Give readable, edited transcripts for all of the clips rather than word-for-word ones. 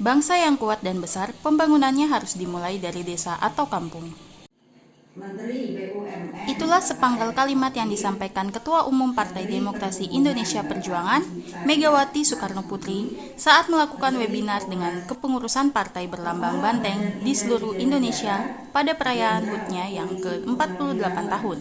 Bangsa yang kuat dan besar, pembangunannya harus dimulai dari desa atau kampung. Itulah sepenggal kalimat yang disampaikan Ketua Umum Partai Demokrasi Indonesia Perjuangan, Megawati Soekarnoputri, saat melakukan webinar dengan kepengurusan partai berlambang banteng di seluruh Indonesia pada perayaan HUT-nya yang ke-48 tahun.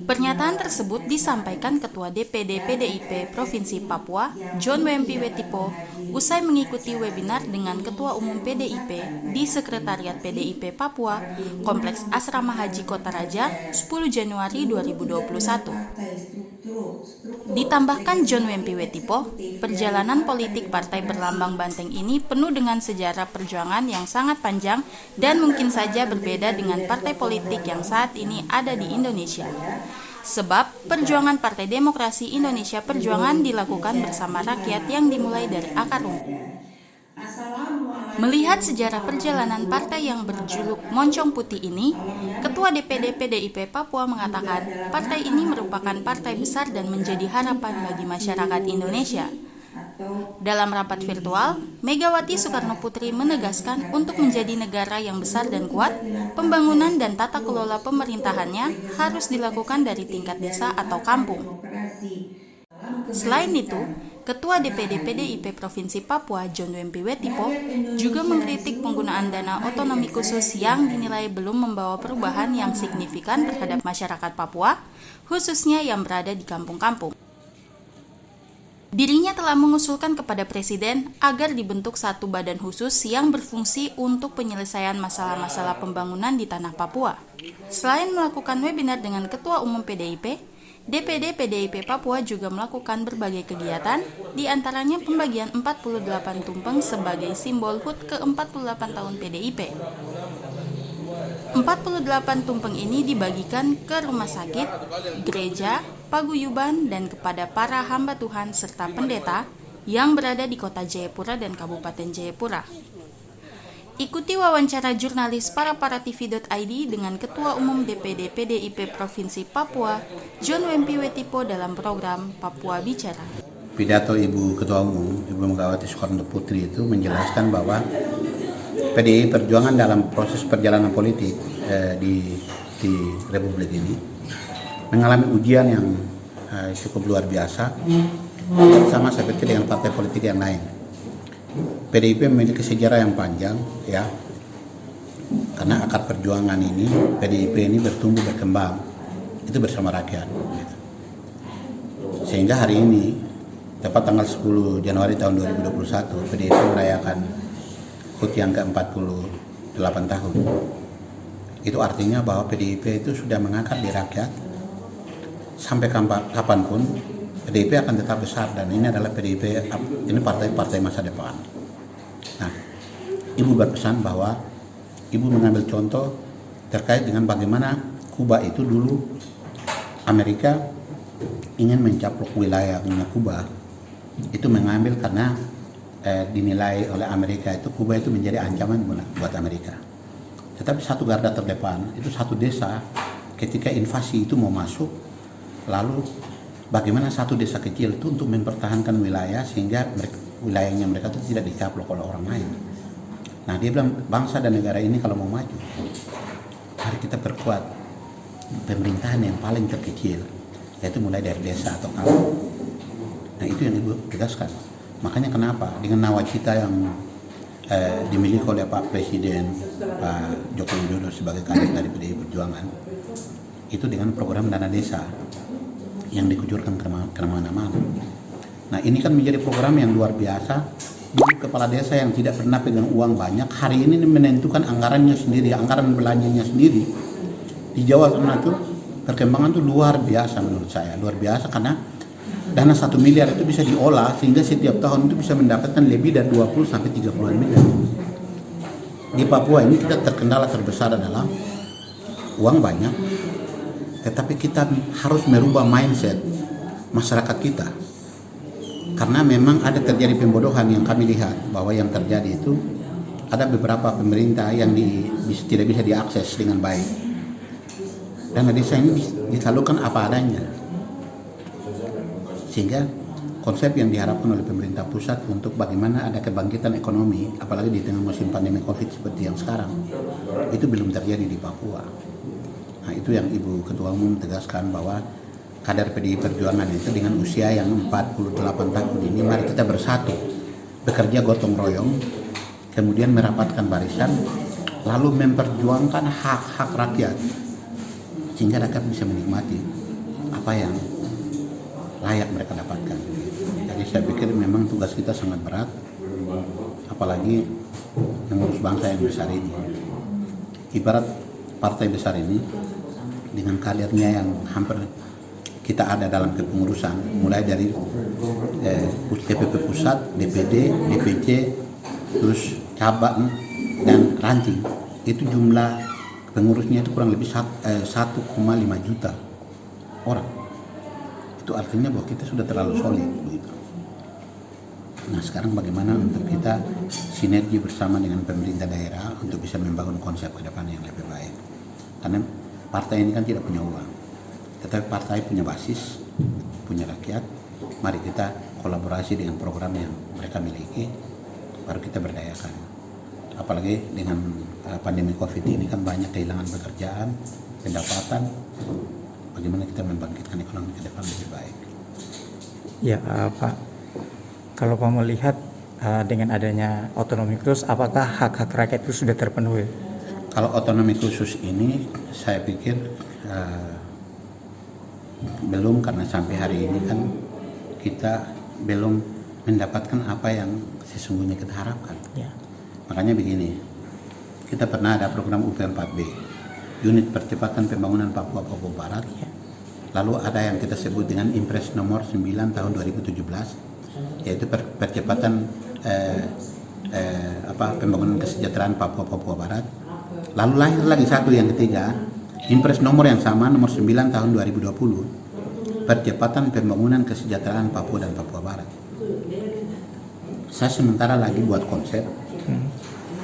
Pernyataan tersebut disampaikan Ketua DPD PDIP Provinsi Papua, John Wempi Wetipo, usai mengikuti webinar dengan Ketua Umum PDIP di Sekretariat PDIP Papua, Kompleks Asrama Haji Kota Raja, 10 Januari 2021. Ditambahkan John Wempi Wetipo, perjalanan politik Partai Berlambang Banteng ini penuh dengan sejarah perjuangan yang sangat panjang dan mungkin saja berbeda dengan partai politik yang saat ini ada di Indonesia. Sebab perjuangan Partai Demokrasi Indonesia Perjuangan dilakukan bersama rakyat yang dimulai dari akar rumput. Melihat sejarah perjalanan partai yang berjuluk Moncong Putih ini, Ketua DPD PDIP Papua mengatakan partai ini merupakan partai besar dan menjadi harapan bagi masyarakat Indonesia. Dalam rapat virtual, Megawati Soekarnoputri menegaskan untuk menjadi negara yang besar dan kuat, pembangunan dan tata kelola pemerintahannya harus dilakukan dari tingkat desa atau kampung. Selain itu, Ketua DPD PDIP Provinsi Papua John Wempi Wetipo juga mengkritik penggunaan dana otonomi khusus yang dinilai belum membawa perubahan yang signifikan terhadap masyarakat Papua, khususnya yang berada di kampung-kampung. Dirinya telah mengusulkan kepada Presiden agar dibentuk satu badan khusus yang berfungsi untuk penyelesaian masalah-masalah pembangunan di tanah Papua. Selain melakukan webinar dengan Ketua Umum PDIP, DPD PDIP Papua juga melakukan berbagai kegiatan, di antaranya pembagian 48 tumpeng sebagai simbol HUT ke-48 tahun PDIP. 48 tumpeng ini dibagikan ke rumah sakit, gereja, paguyuban, dan kepada para hamba Tuhan serta pendeta yang berada di Kota Jayapura dan Kabupaten Jayapura. Ikuti wawancara jurnalis paraTV.id dengan Ketua Umum DPD PDIP Provinsi Papua, John Wempi Wetipo dalam program Papua Bicara. Pidato Ibu Ketua Umum, Ibu Megawati Soekarnoputri itu menjelaskan bahwa PDI Perjuangan dalam proses perjalanan politik di Republik ini mengalami ujian yang cukup luar biasa, sama seperti dengan partai politik yang lain. PDIP memiliki sejarah yang panjang, ya, karena akar perjuangan ini, PDIP ini bertumbuh berkembang itu bersama rakyat, gitu. Sehingga hari ini, tepat tanggal 10 Januari tahun 2021, PDIP merayakan HUT yang ke-48 tahun. Itu artinya bahwa PDIP itu sudah mengakar di rakyat, sampai kapanpun PDIP akan tetap besar, dan ini adalah PDIP, ini partai masa depan. Nah, Ibu berpesan bahwa Ibu mengambil contoh terkait dengan bagaimana Kuba itu dulu Amerika ingin mencaplok wilayahnya Kuba, itu mengambil karena dinilai oleh Amerika itu Kuba itu menjadi ancaman buat Amerika. Tetapi satu garda terdepan itu satu desa, ketika invasi itu mau masuk, lalu bagaimana satu desa kecil itu untuk mempertahankan wilayah sehingga wilayahnya mereka itu tidak dicaplok oleh orang lain. Nah, dia bilang bangsa dan negara ini kalau mau maju, mari kita perkuat pemerintahan yang paling terkecil, yaitu mulai dari desa atau kampung. Nah, itu yang Ibu tegaskan. Makanya kenapa dengan nawacita yang dimiliki oleh Pak Presiden Pak Joko Widodo sebagai kader dari PDI Perjuangan, itu dengan program dana desa yang dikucurkan ke mana-mana. Nah, ini kan menjadi program yang luar biasa. Dulu kepala desa yang tidak pernah pegang uang banyak, hari ini menentukan anggarannya sendiri, anggaran belanjanya sendiri. Di Jawa sana tuh perkembangan tuh luar biasa menurut saya, luar biasa karena dana 1 miliar itu bisa diolah sehingga setiap tahun itu bisa mendapatkan lebih dari 20 sampai 30 miliar. Di Papua ini kita terkendala terbesar adalah uang banyak, tetapi kita harus merubah mindset masyarakat kita. Karena memang ada terjadi pembodohan yang kami lihat, bahwa yang terjadi itu ada beberapa pemerintah yang tidak bisa diakses dengan baik. Dana desa ini disalurkan apa adanya. Sehingga konsep yang diharapkan oleh pemerintah pusat untuk bagaimana ada kebangkitan ekonomi, apalagi di tengah musim pandemi COVID seperti yang sekarang, itu belum terjadi di Papua. Nah, itu yang Ibu Ketua Umum tegaskan bahwa kader PDI Perjuangan itu dengan usia yang 48 tahun ini, mari kita bersatu, bekerja gotong royong, kemudian merapatkan barisan, lalu memperjuangkan hak-hak rakyat, sehingga rakyat bisa menikmati apa yang layak mereka dapatkan. Jadi saya pikir memang tugas kita sangat berat, apalagi mengurus bangsa yang besar ini. Ibarat partai besar ini dengan kadernya yang hampir kita ada dalam kepengurusan, mulai dari DPP pusat, DPD, DPC, terus cabang dan ranting. Itu jumlah pengurusnya itu kurang lebih 1,5 juta orang. Itu artinya bahwa kita sudah terlalu solid begitu. Nah, sekarang bagaimana untuk kita sinergi bersama dengan pemerintah daerah untuk bisa membangun konsep ke depan yang lebih baik. Karena partai ini kan tidak punya uang, tetapi partai punya basis, punya rakyat. Mari kita kolaborasi dengan program yang mereka miliki, baru kita berdayakan. Apalagi dengan pandemi COVID ini kan banyak kehilangan pekerjaan, pendapatan. Bagaimana kita membangkitkan ekonomi ke depan lebih baik. Ya, Pak, kalau Pak melihat dengan adanya otonomi khusus, apakah hak-hak rakyat itu sudah terpenuhi? Kalau otonomi khusus ini, saya pikir belum, karena sampai hari ini kan kita belum mendapatkan apa yang sesungguhnya kita harapkan. Ya. Makanya begini, kita pernah ada program UP4B, Unit Percepatan Pembangunan Papua Barat. Ya. Lalu ada yang kita sebut dengan Impres nomor 9 tahun 2017, yaitu percepatan pembangunan kesejahteraan Papua Barat. Lalu lahir lagi satu yang ketiga, Impres nomor yang sama nomor 9 tahun 2020, percepatan pembangunan kesejahteraan Papua dan Papua Barat. Saya sementara lagi buat konsep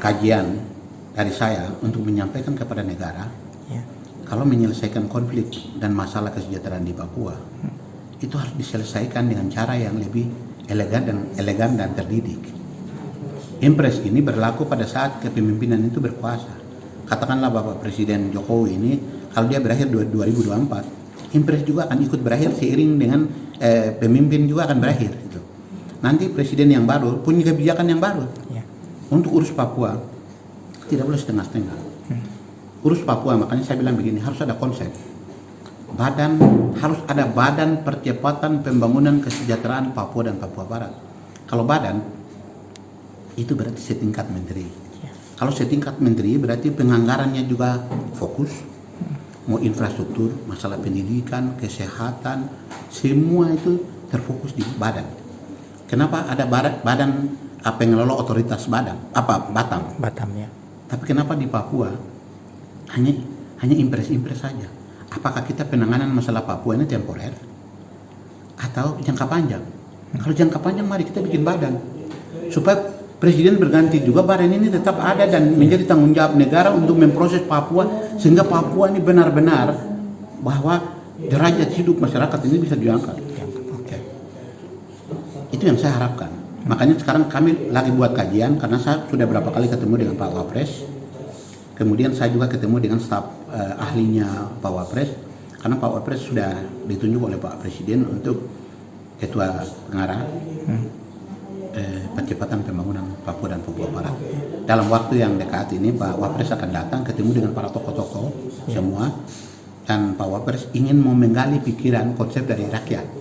kajian dari saya untuk menyampaikan kepada negara, kalau menyelesaikan konflik dan masalah kesejahteraan di Papua, itu harus diselesaikan dengan cara yang lebih elegan dan terdidik. Impres ini berlaku pada saat kepemimpinan itu berkuasa. Katakanlah Bapak Presiden Jokowi ini, kalau dia berakhir 2024, Impres juga akan ikut berakhir seiring dengan pemimpin juga akan berakhir. Gitu. Nanti presiden yang baru punya kebijakan yang baru untuk urus Papua, tidak boleh setengah-setengah. Urus Papua, makanya saya bilang begini, harus ada konsep. Harus ada badan percepatan pembangunan kesejahteraan Papua dan Papua Barat. Kalau badan, itu berarti setingkat menteri. Kalau setingkat menteri berarti penganggarannya juga fokus. Mau infrastruktur, masalah pendidikan, kesehatan, semua itu terfokus di badan. Kenapa ada badan pengelola otoritas Batam? Batam ya. Tapi kenapa di Papua hanya impres saja? Apakah kita penanganan masalah Papua ini temporer atau jangka panjang? Kalau jangka panjang, mari kita bikin badan supaya presiden berganti juga, badan ini tetap ada dan menjadi tanggung jawab negara untuk memproses Papua, sehingga Papua ini benar-benar bahwa derajat hidup masyarakat ini bisa diangkat. Itu yang saya harapkan. Makanya sekarang kami lagi buat kajian, karena saya sudah berapa kali ketemu dengan Pak Wapres. Kemudian saya juga ketemu dengan staf ahlinya Pak Wapres, karena Pak Wapres sudah ditunjuk oleh Pak Presiden untuk ketua pengarah percepatan pembangunan Papua dan Papua Barat. Dalam waktu yang dekat ini Pak Wapres akan datang ketemu dengan para tokoh-tokoh semua, dan Pak Wapres ingin mau menggali pikiran konsep dari rakyat.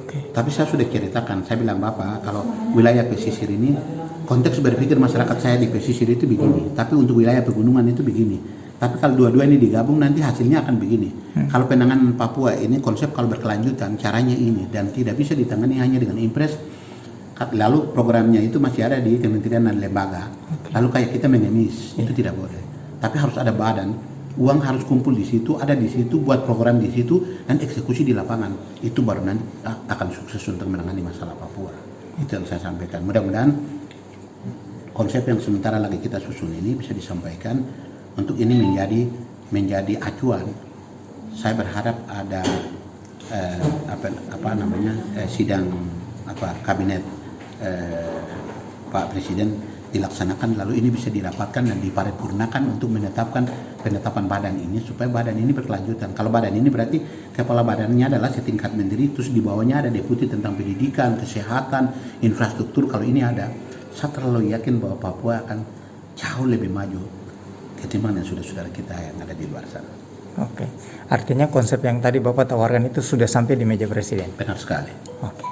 Tapi saya sudah ceritakan, saya bilang Bapak, kalau wilayah pesisir ini, konteks berpikir masyarakat saya di pesisir itu begini, tapi untuk wilayah pegunungan itu begini. Tapi kalau dua-dua ini digabung, nanti hasilnya akan begini. Kalau penanganan Papua ini konsep kalau berkelanjutan, caranya ini, dan tidak bisa ditangani hanya dengan impres. Lalu programnya itu masih ada di kementerian dan lembaga. Lalu kayak kita mengemis, itu tidak boleh. Tapi harus ada badan, uang harus kumpul di situ, ada di situ, buat program di situ, dan eksekusi di lapangan. Itu baru nanti akan sukses untuk menangani masalah Papua. Itu yang saya sampaikan. Mudah-mudahan konsep yang sementara lagi kita susun ini bisa disampaikan untuk ini menjadi acuan. Saya berharap ada sidang kabinet Pak Presiden dilaksanakan, lalu ini bisa dirapatkan dan diparipurnakan untuk menetapkan penetapan badan ini supaya badan ini berkelanjutan. Kalau badan ini berarti kepala badannya adalah setingkat menteri, terus di bawahnya ada deputi tentang pendidikan, kesehatan, infrastruktur. Kalau ini ada, saya terlalu yakin bahwa Papua akan jauh lebih maju ketimbang yang saudara-saudara kita yang ada di luar sana. Oke, artinya konsep yang tadi Bapak tawarkan itu sudah sampai di meja Presiden. Benar sekali. Oke.